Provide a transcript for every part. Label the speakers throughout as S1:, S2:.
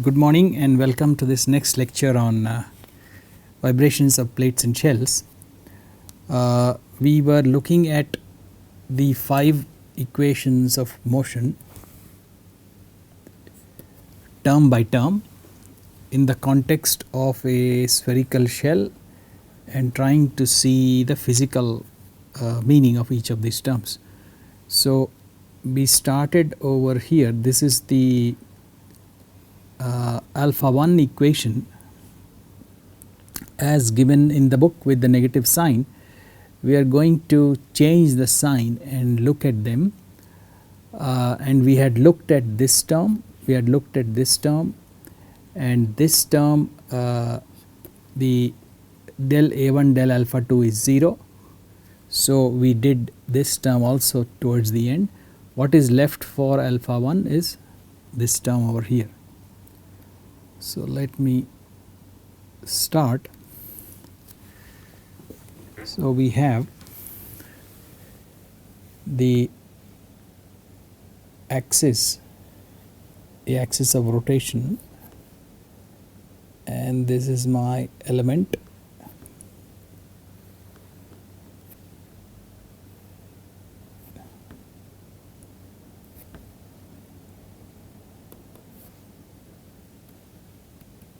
S1: Good morning and welcome to this next lecture on vibrations of plates and shells. We were looking at the 5 equations of motion term by term in the context of a spherical shell and trying to see the physical meaning of each of these terms. So, we started over here. This is the alpha 1 equation as given in the book with the negative sign. We are going to change the sign and look at them, and we had looked at this term, we had looked at this term, and this term the del A1 del alpha 2 is 0. So, we did this term also towards the end. What is left for alpha 1 is this term over here. So, let me start. So, we have the axis, the axis of rotation, and this is my element.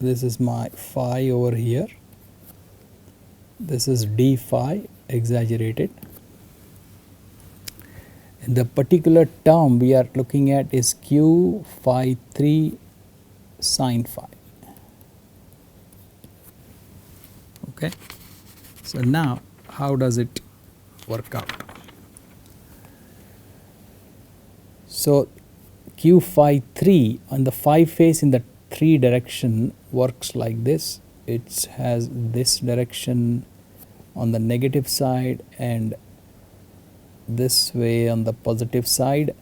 S1: This is my phi over here. This is d phi exaggerated. And the particular term we are looking at is q phi 3 sin phi. Okay. So, now how does it work out? So, q phi 3 on the phi face in the 3 direction works like this. It has this direction on the negative side and this way on the positive side.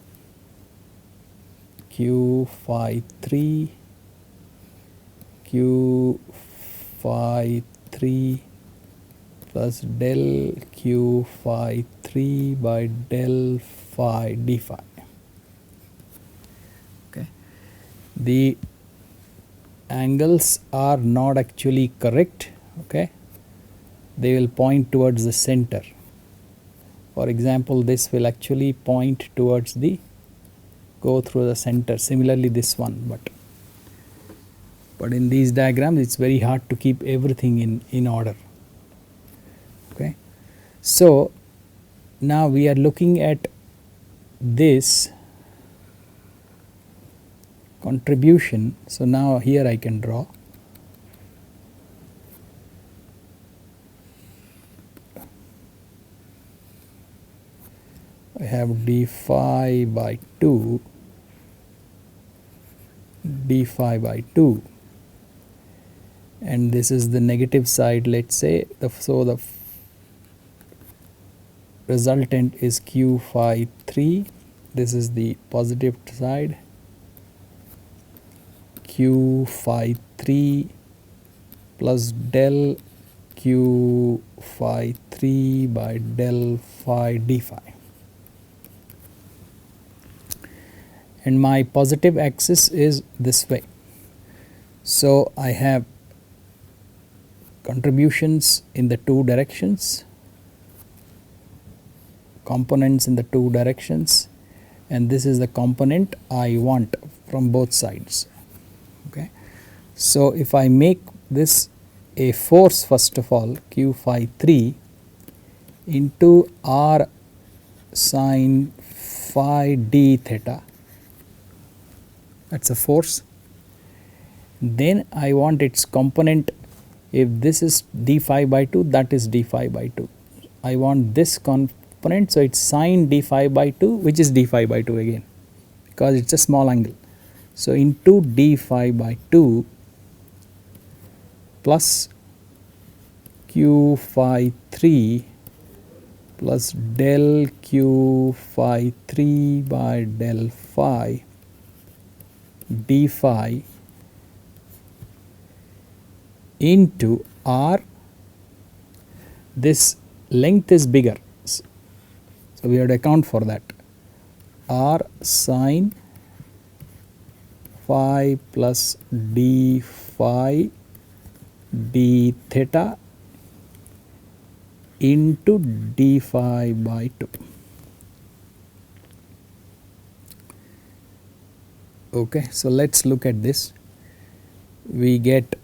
S1: Q phi 3, Q phi 3 plus del Q phi 3 by del phi d phi. Okay. The angles are not actually correct, okay. They will point towards the center. For example, this will actually point towards the go through the center, similarly this one, but in these diagrams it is very hard to keep everything in order, okay. So, now we are looking at this contribution. So, now here I can draw. I have d phi by 2, d phi by 2, and this is the negative side, let us say. So, the resultant is q phi 3, this is the positive side, q phi 3 plus del q phi 3 by del phi d phi. And my positive axis is this way. So, I have contributions in the 2 directions, components in the 2 directions, and this is the component I want from both sides, okay. So, if I make this a force, first of all, q phi 3 into r sin phi d theta, that is a force. Then I want its component. If this is d phi by 2, that is d phi by 2. I want this component, so it is sin d phi by 2, which is d phi by 2 again, because it is a small angle. So, into d phi by 2 plus q phi 3 plus del q phi 3 by del phi d phi into r. This length is bigger, so we have to account for that, r sin phi plus d phi d theta into d phi by 2. Okay, so let's look at this. We get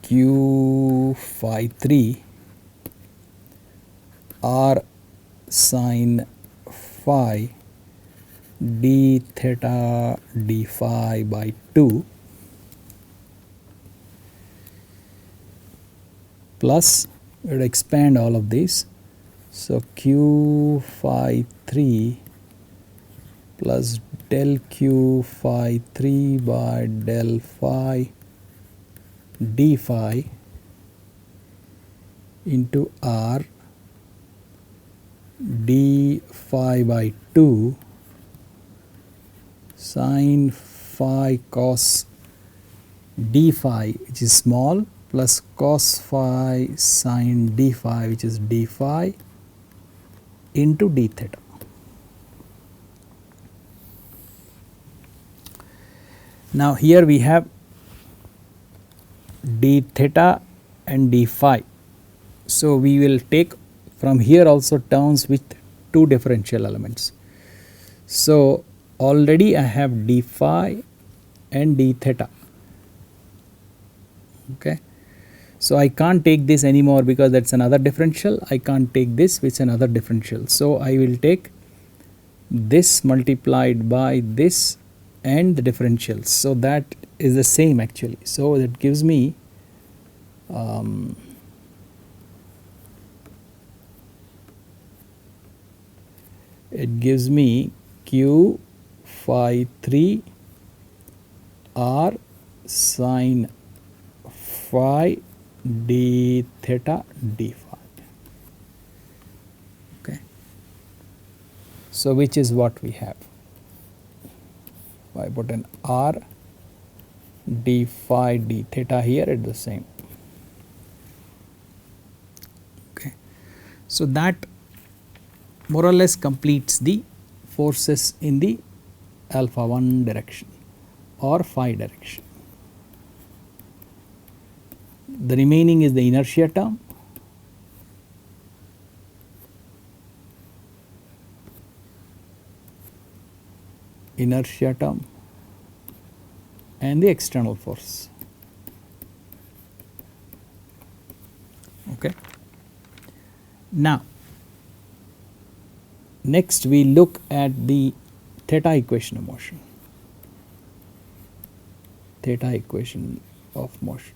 S1: q phi 3 r sine phi d theta d phi by 2 plus, we would expand all of these. So q phi 3 plus del q phi 3 by del phi d phi into r d phi by 2 sine phi cos d phi, which is small, plus cos phi sine d phi, which is d phi, into d theta. Now here we have d theta and d phi. So we will take from here also terms with two differential elements. So already I have d phi and d theta. Okay. So I can't take this anymore because that's another differential. I can't take this, which is another differential. So I will take this multiplied by this and the differentials. So that is the same actually. So that gives me it gives me q phi 3 r sine phi d theta d phi. Okay. So which is what we have? I put an r d phi d theta here at the same. Okay. So that more or less completes the forces in the alpha 1 direction or phi direction. The remaining is the inertia term. Inertia term and the external force. Okay. Now, next we look at the theta equation of motion. Theta equation of motion.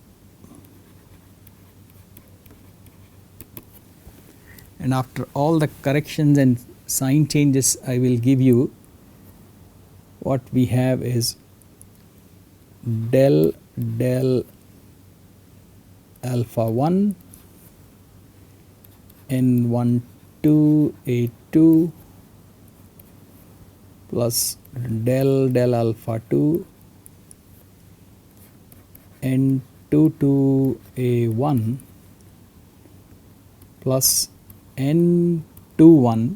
S1: And after all the corrections and sign changes I will give you, what we have is del alpha 1 n1 2 a2 plus del alpha 2 n2 2 a1 plus n21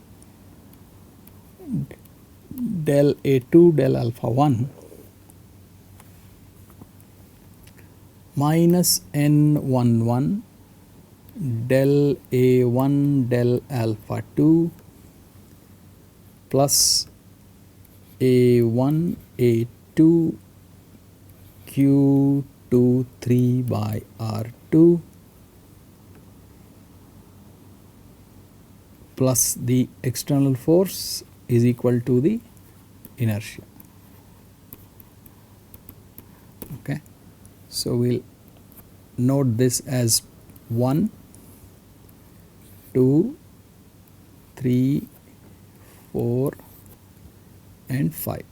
S1: del a2 del alpha 1 minus n11 del a1 del alpha 2 plus a1 a2 q23 by r2 plus the external force is equal to the inertia. Okay. So we will note this as 1, 2, 3, 4 and 5.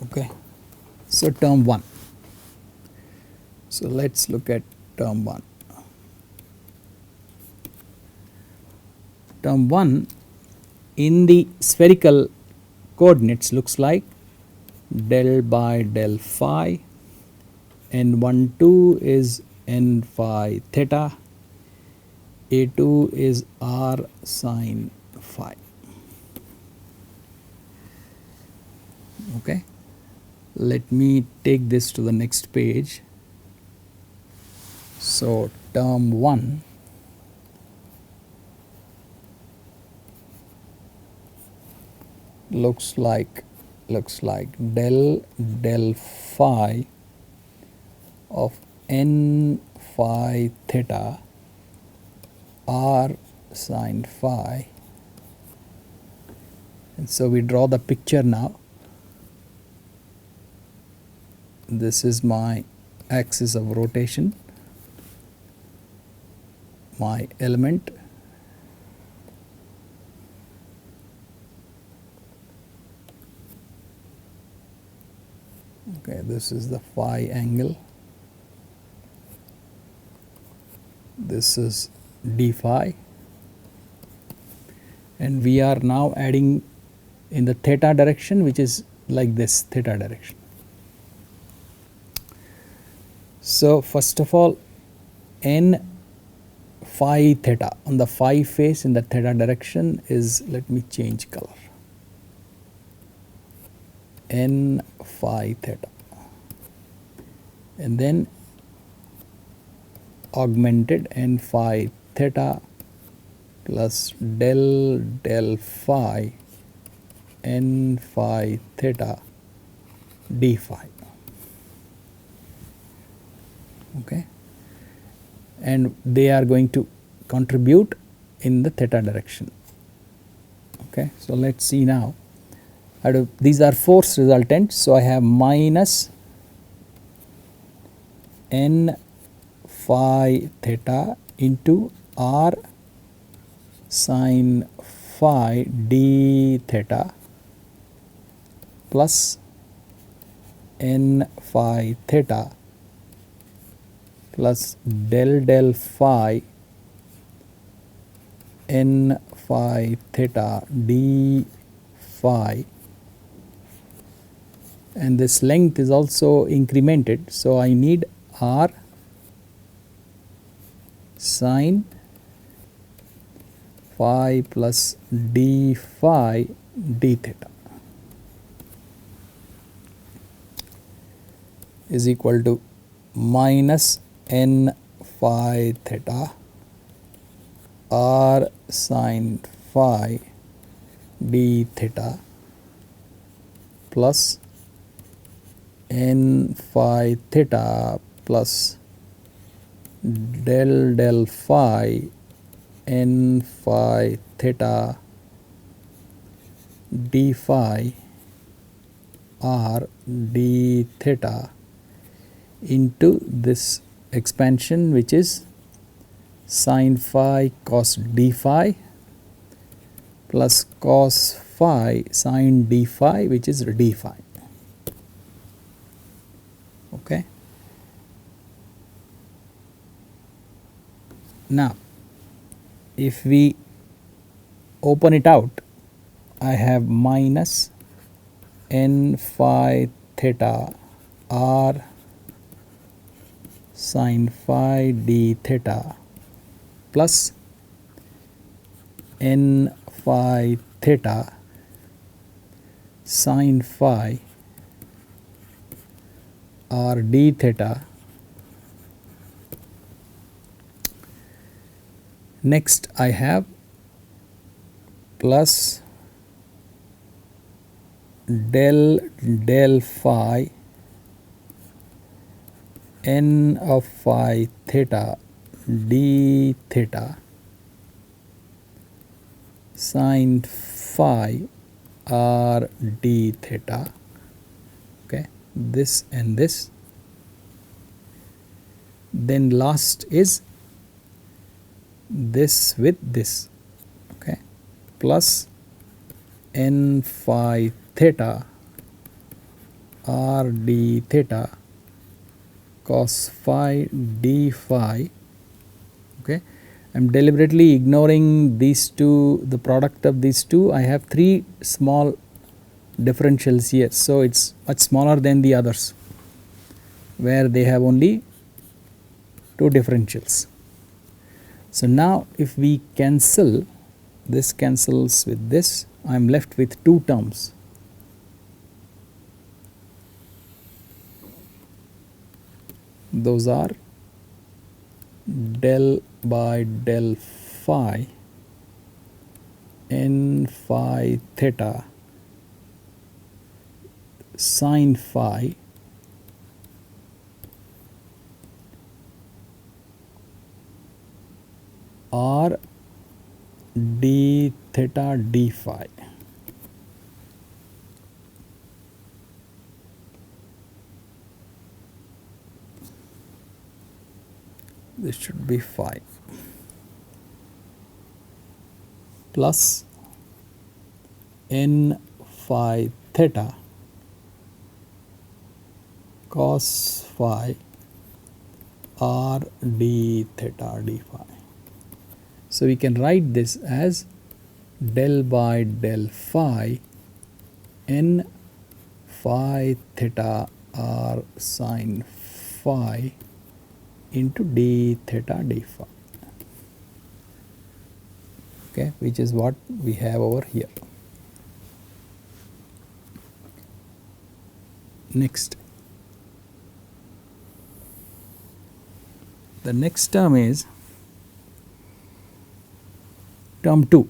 S1: Okay. So term 1. So let us look at term 1. Term 1 in the spherical coordinates looks like del by del phi, n12 is n phi theta, a2 is r sine phi. Okay, let me take this to the next page. So term 1 looks like del phi of n phi theta r sine phi, and so we draw the picture now. This is my axis of rotation, my element, okay, this is the phi angle, this is d phi, and we are now adding in the theta direction, which is like this theta direction. So first of all, n phi theta on the phi face in the theta direction is, let me change color, n phi theta, and then augmented n phi theta plus del phi n phi theta d phi. Okay, and they are going to contribute in the theta direction. Okay, so let's see now. These are force resultants, so I have minus n phi theta into r sine phi d theta plus n phi theta plus del phi n phi theta d phi, and this length is also incremented, so I need r sine phi plus d phi d theta is equal to minus n phi theta r sine phi d theta plus n phi theta plus del phi n phi theta d phi r d theta into this expansion, which is sine phi cos d phi plus cos phi sine d phi, which is d phi. Okay. Now, if we open it out, I have minus n phi theta r sine phi d theta plus n phi theta sine phi r d theta. Next I have plus del phi n of phi theta d theta sine phi r d theta. Okay, this and this. Then last is this with this. Okay, plus n phi theta r d theta cos phi d phi. Okay, I am deliberately ignoring these two, the product of these two. I have three small differentials here, so it's much smaller than the others where they have only two differentials. So now if we cancel, this cancels with this, I am left with two terms. those are del by del phi n phi theta sin phi r d theta d phi. This should be phi plus n phi theta cos phi r d theta d phi. So we can write this as del by del phi n phi theta r sin phi into d theta d phi, okay, which is what we have over here. Next, the next term is term 2.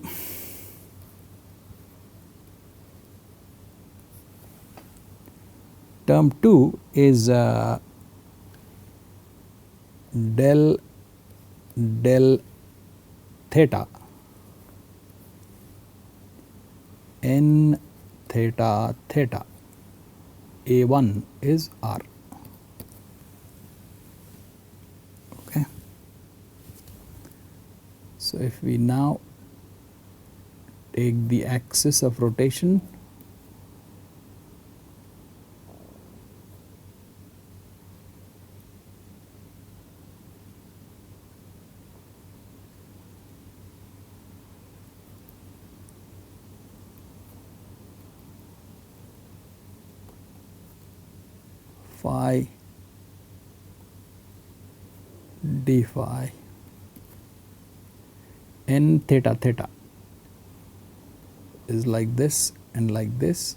S1: Term 2 is del theta n theta theta. A1 is R. Okay. So if we now take the axis of rotation, phi d phi n theta theta is like this and like this.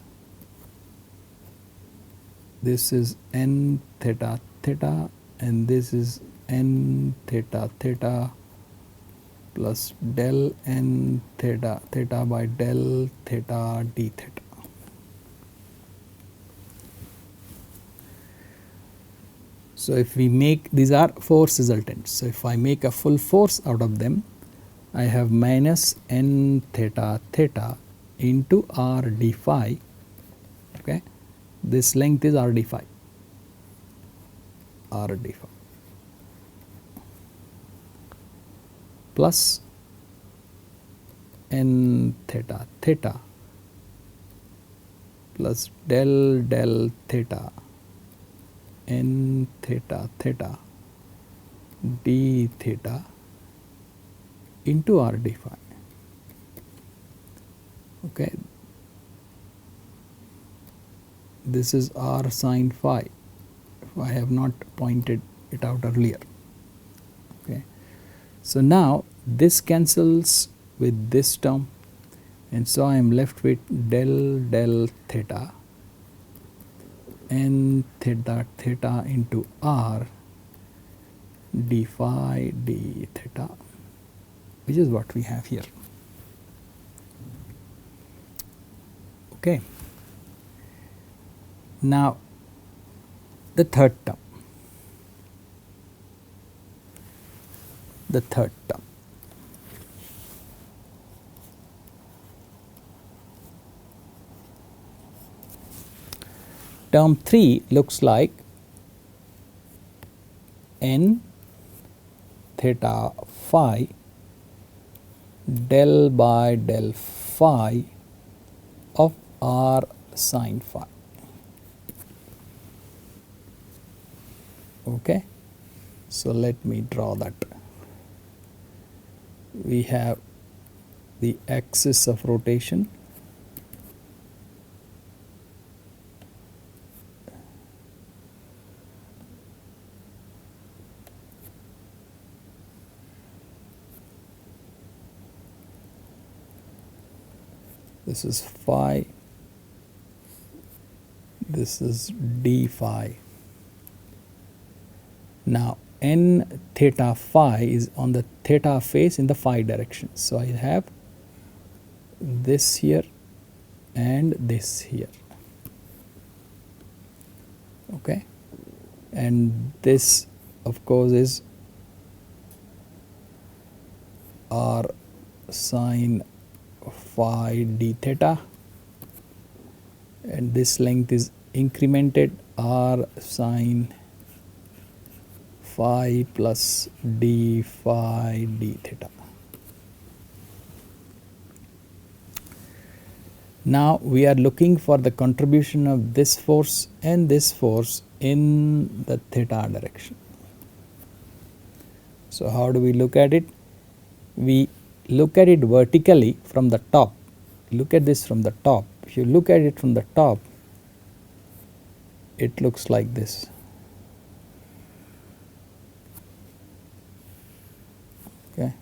S1: This is n theta theta and this is n theta theta plus del n theta theta by del theta d theta. So if we make, these are force resultants, so if I make a full force out of them, I have minus n theta theta into r d phi, okay, this length is r d phi, r d phi plus n theta theta plus del theta n theta theta d theta into r d phi. Okay, this is r sin phi. I have not pointed it out earlier. Okay, so now this cancels with this term, and so I am left with del theta n theta theta into r d phi d theta, which is what we have here. Okay. Now the third term. Term 3 looks like n theta phi del by del phi of r sin phi. Okay, so let me draw that. We have the axis of rotation, this is phi, this is d phi. Now n theta phi is on the theta phase in the phi direction. So I have this here and this here, okay, and this of course is r sine phi d theta, and this length is incremented r sine phi plus d phi d theta. Now we are looking for the contribution of this force and this force in the theta direction. So how do we look at it? We look at it vertically from the top. Look at this from the top. If you look at it from the top, it looks like this. Okay.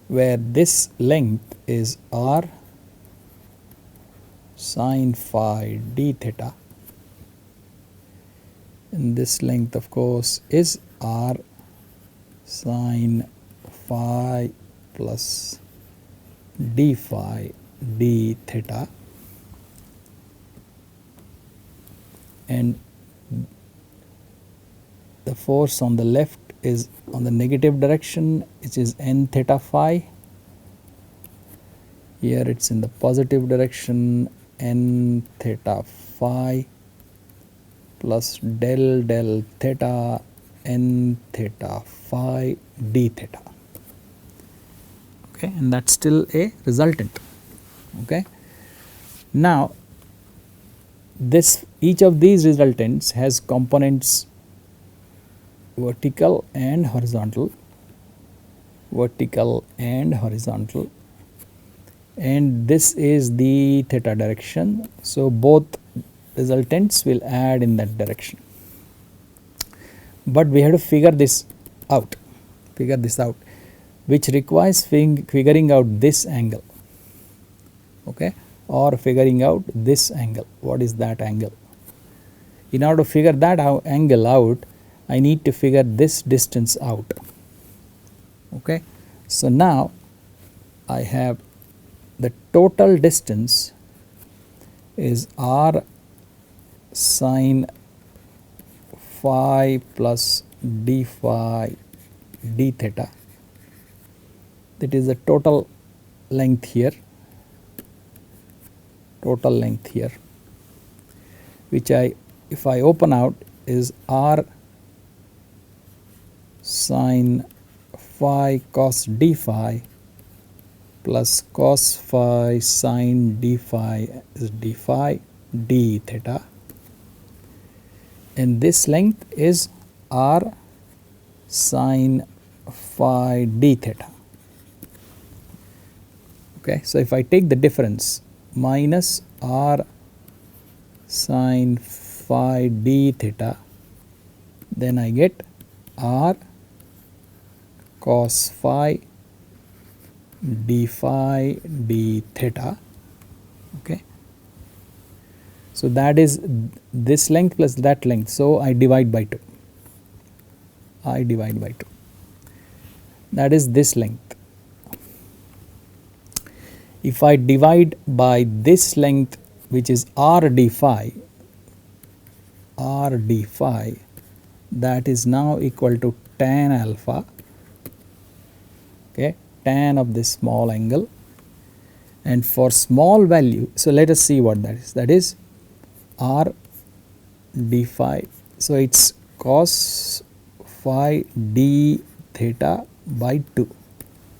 S1: Where this length is r sine phi d theta, and this length of course is r sine phi plus d phi d theta, and the force on the left is on the negative direction, which is n theta phi. Here it's in the positive direction, n theta phi plus del del theta n theta phi d theta. Okay, and that's still a resultant. Okay. Now this, each of these resultants has components vertical and horizontal, and this is the theta direction. So both resultants will add in that direction, but we have to figure this out, which requires figuring out this angle, okay, or figuring out this angle. What is that angle? In order to figure that angle out, I need to figure this distance out. Okay, so now I have the total distance is r sine phi plus d phi d theta. That is the total length here, which if I open out is r sine phi cos d phi plus cos phi sine d phi is d phi d theta, and this length is r sine phi d theta. Okay, so if I take the difference minus r sine phi d theta, then I get r cos phi d phi d theta. Okay, so that is this length plus that length, so I divide by 2. That is this length. If I divide by this length, which is r d phi, that is now equal to tan alpha, okay, tan of this small angle, and for small value, so let us see what that is r d phi, so it's cos phi d theta by 2.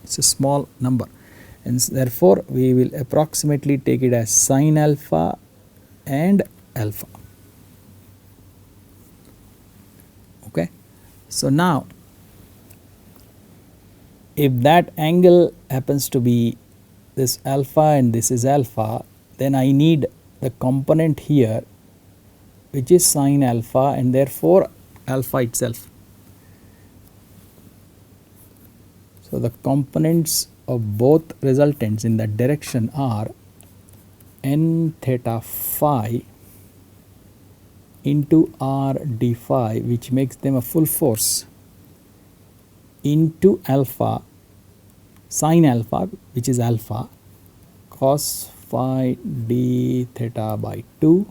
S1: It's a small number, and therefore we will approximately take it as sin alpha and alpha. Okay, so now if that angle happens to be this alpha and this is alpha, then I need the component here which is sin alpha and therefore alpha itself. So the components of both resultants in that direction are n theta phi into r d phi, which makes them a full force, into alpha sine alpha, which is alpha, cos phi d theta by 2,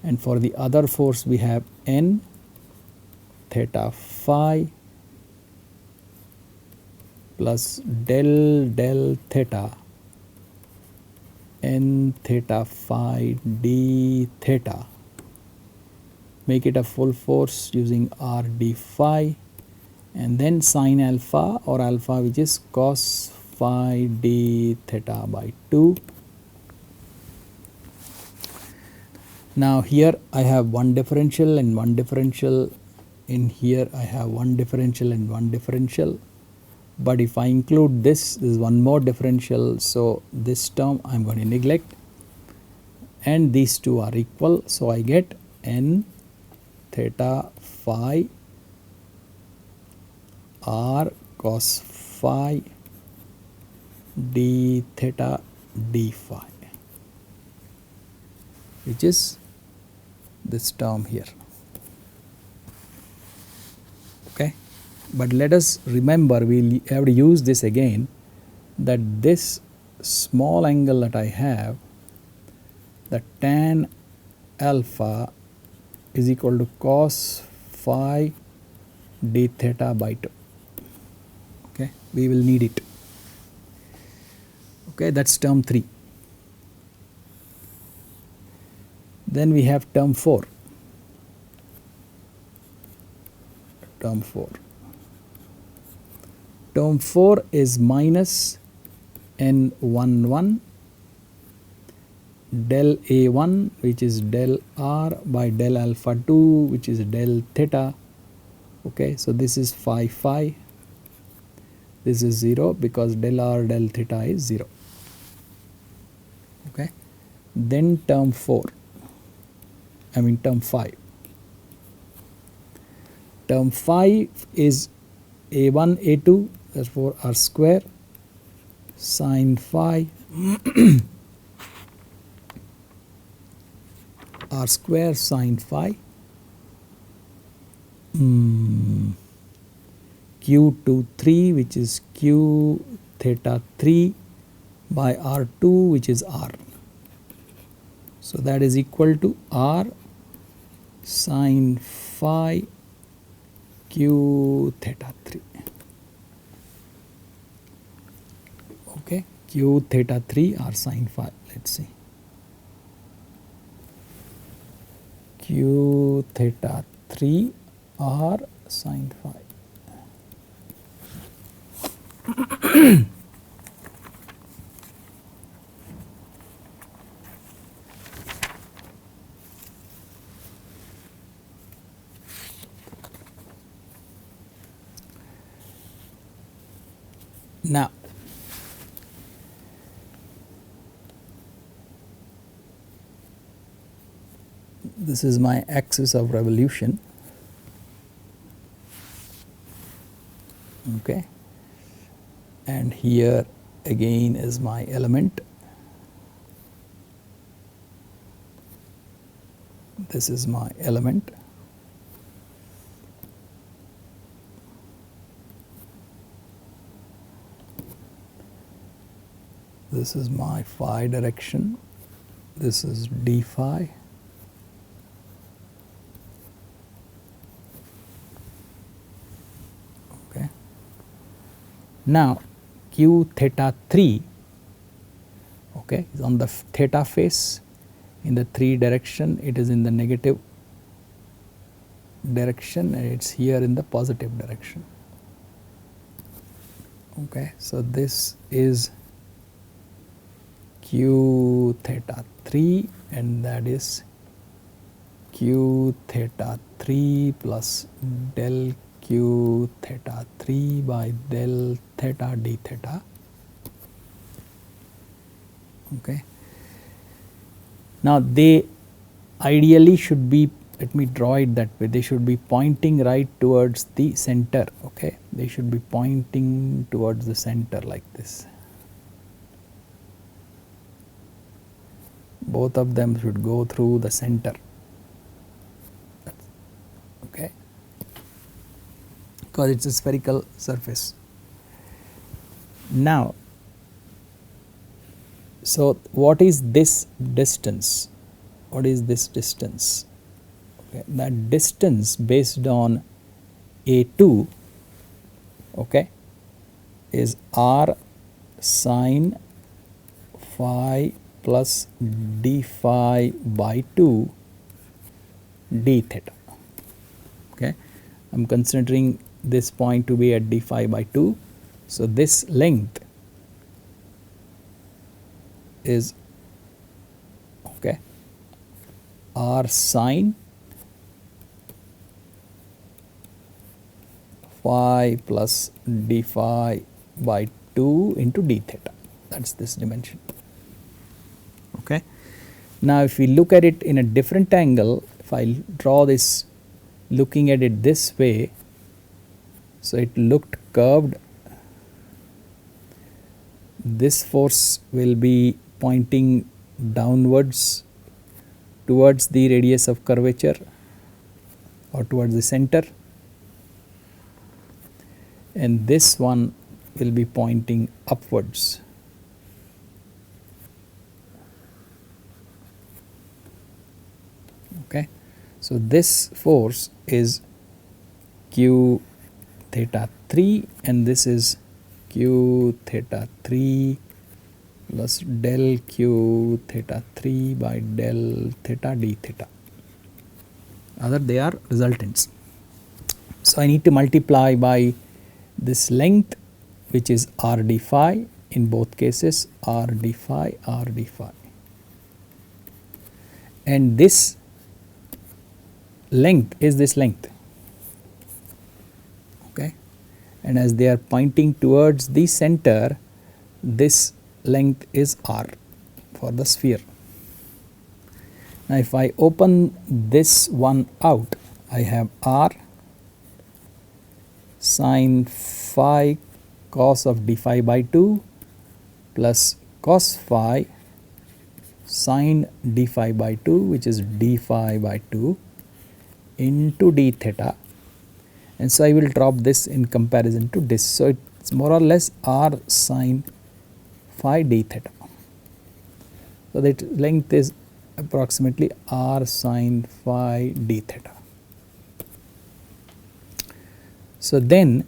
S1: and for the other force we have n theta phi plus del theta n theta phi d theta. Make it a full force using r d phi, and then sine alpha or alpha, which is cos phi d theta by 2. Now here I have one differential and one differential, in here I have one differential and one differential, but if I include this is one more differential, so this term I am going to neglect, and these two are equal, so I get n theta phi r cos phi d theta d phi, which is this term here. Okay, but let us remember, we have to use this again, that this small angle that I have, the tan alpha is equal to cos phi d theta by 2. Okay, we will need it. Okay, that's term 3. Then we have term 4. Term 4 is minus n11 del a1, which is del r, by del alpha 2, which is del theta. Okay, so this is phi, this is 0 because del r del theta is 0. Okay, then term 5. Term 5 is a1 a2, therefore r square sine phi r square sine phi q23, which is q theta 3 by r2, which is r. So that is equal to r sine phi q theta 3. Okay, q theta 3 r sine phi. Let's see. Q theta 3 r sine phi. Now, this is my axis of revolution. Okay, and here again is my element. This is my element. This is my phi direction. This is d phi. Okay. Now q theta 3, okay, is on the theta face in the 3 direction. It is in the negative direction, and it's here in the positive direction. Okay, so this is q theta 3, and that is q theta 3 plus del q theta 3 by del theta d theta. Okay. Now they ideally should be, let me draw it that way, they should be pointing right towards the center. Okay, they should be pointing towards the center like this. Both of them should go through the center. okay, because it's a spherical surface. Now, so what is this distance? What is this distance? Okay, that distance based on A2, okay, is r sine phi plus d phi by 2 d theta. Okay, I am considering this point to be at d phi by 2. So, this length is, okay, r sine phi plus d phi by 2 into d theta, that is this dimension. Okay. Now, if we look at it in a different angle, if I draw this looking at it this way, so it looked curved, this force will be pointing downwards towards the radius of curvature or towards the center, and this one will be pointing upwards. Okay. So, this force is q theta 3 and this is q theta 3 plus del q theta 3 by del theta d theta. Other they are resultants. So, I need to multiply by this length, which is r d phi, in both cases r d phi, r d phi, and this length is this length, okay, and as they are pointing towards the center, this length is r for the sphere. Now, if I open this one out, I have r sine phi cos of d phi by 2 plus cos phi sine d phi by 2, which is d phi by 2 into d theta, and so I will drop this in comparison to this. So, it is more or less r sine phi d theta. So, that length is approximately r sine phi d theta. So, then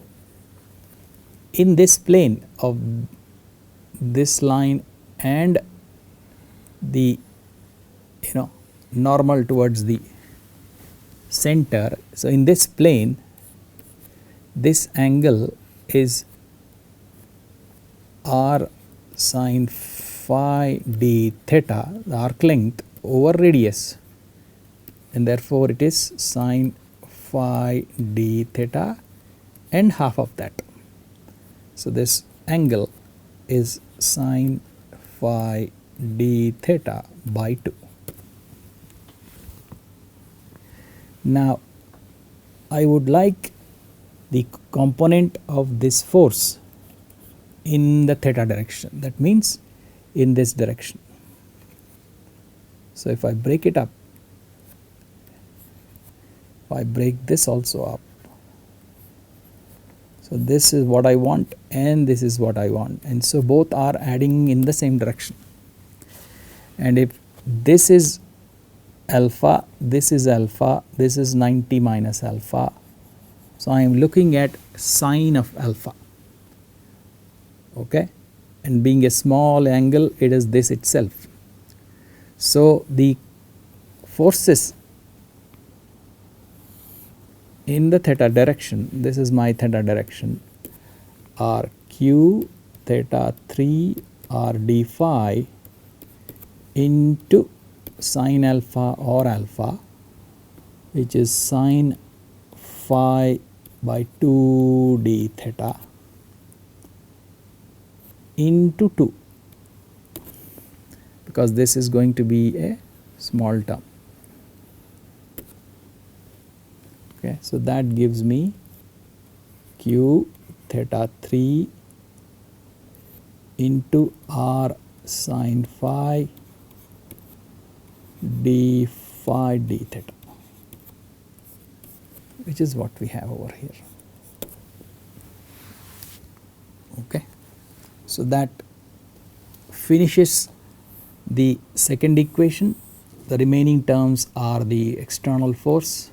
S1: in this plane of this line and the normal towards the center, so in this plane this angle is r sine phi d theta, the arc length over radius, and therefore it is sine phi d theta and half of that. So, this angle is sine phi d theta by 2. Now, I would like the component of this force in the theta direction, that means in this direction. So, if I break it up, if I break this also up, so this is what I want and this is what I want, and so both are adding in the same direction. And if this is alpha, this is alpha, this is 90 minus alpha, so I am looking at sine of alpha, okay, and being a small angle, it is this itself. So, the forces in the theta direction, this is my theta direction, are q theta 3 r d phi into sine alpha or alpha, which is sine phi by 2 d theta into 2, because this is going to be a small term. Okay, so that gives me q theta 3 into r sine phi d phi d theta. which is what we have over here. Okay. So that finishes the second equation. The remaining terms are the external force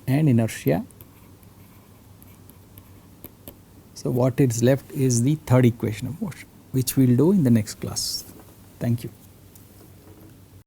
S1: and inertia. So what is left is the third equation of motion, which we will do in the next class. Thank you.